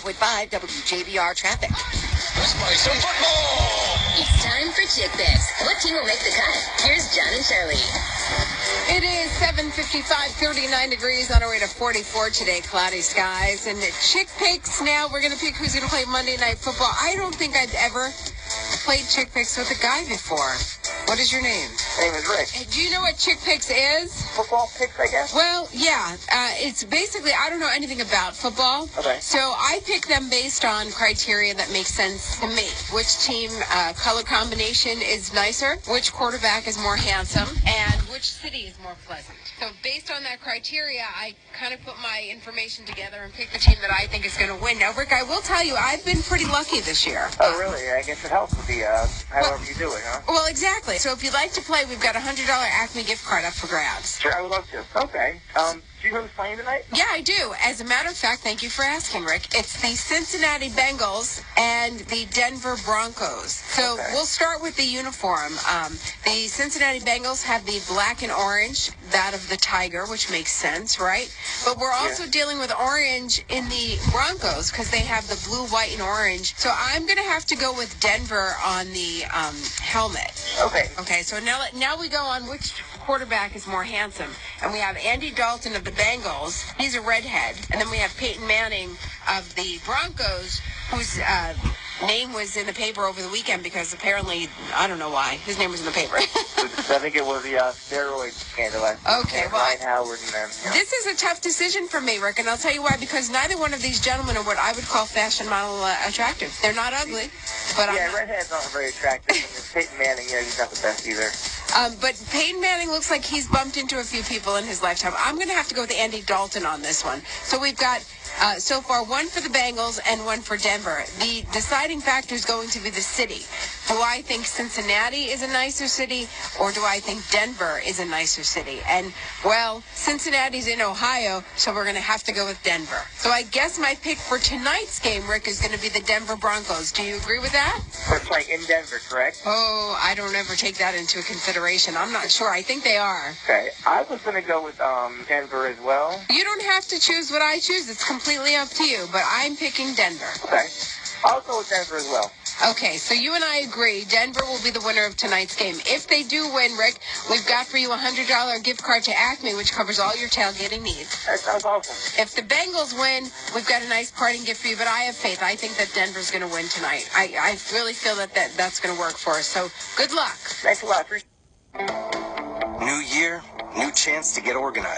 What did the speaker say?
105.5 WJBR traffic. Let's play some football. It's time for Chick Picks. What team will make the cut? Here's John and Shirley. It is 7:55, 39 degrees on our way to 44 today, cloudy skies. And Chick Picks now, we're going to pick who's going to play Monday Night Football. I don't think I've ever played Chick Picks with a guy before. What is your name? My name is Rick. Do you know what Chick Picks is? Football picks, I guess? Well, yeah. It's basically, I don't know anything about football. Okay. So I pick them based on criteria that makes sense to me. Which team color combination is nicer, which quarterback is more handsome, and which city is more pleasant. So based on that criteria, I kind of put my information together and pick the team that I think is going to win. Now, Rick, I will tell you, I've been pretty lucky this year. Oh, really? I guess it helps with the, however you do it, huh? Well, exactly. So if you'd like to play, we've got a $100 Acme gift card up for grabs. Sure, I would love to. Okay. Do you know who's playing tonight? Yeah, I do. As a matter of fact, thank you for asking, Rick. It's the Cincinnati Bengals and the Denver Broncos. So Okay. We'll start with the uniform. The Cincinnati Bengals have the black and orange, that of the tiger, which makes sense, right? But we're also dealing with orange in the Broncos because they have the blue, white, and orange. So I'm going to have to go with Denver on the helmet. Okay. Okay, so now we go on which quarterback is more handsome. And we have Andy Dalton of the Bengals. He's a redhead. And then we have Peyton Manning of the Broncos, whose name was in the paper over the weekend because apparently, I don't know why, his name was in the paper. I think it was the steroid scandal. Okay, well, Ryan Howard and them. You know. This is a tough decision for me, Rick, and I'll tell you why. Because neither one of these gentlemen are what I would call fashion model attractive. They're not ugly, but Yeah, redhead's not very attractive. And Peyton Manning, he's not the best either. But Peyton Manning looks like he's bumped into a few people in his lifetime. I'm going to have to go with Andy Dalton on this one. So we've got, so far, one for the Bengals and one for Denver. The deciding factor is going to be the city. Do I think Cincinnati is a nicer city, or do I think Denver is a nicer city? And, well, Cincinnati's in Ohio, so we're going to have to go with Denver. So I guess my pick for tonight's game, Rick, is going to be the Denver Broncos. Do you agree with that? They're playing in Denver, correct? Oh, I don't ever take that into consideration. I'm not sure. I think they are. Okay. I was going to go with Denver as well. You don't have to choose what I choose. It's completely up to you, but I'm picking Denver. Okay. I'll go with Denver as well. Okay, so you and I agree. Denver will be the winner of tonight's game. If they do win, Rick, we've got for you a $100 gift card to Acme, which covers all your tailgating needs. That sounds awesome. If the Bengals win, we've got a nice parting gift for you, but I have faith. I think that Denver's going to win tonight. I really feel that's going to work for us, so good luck. Thanks a lot. New year, new chance to get organized.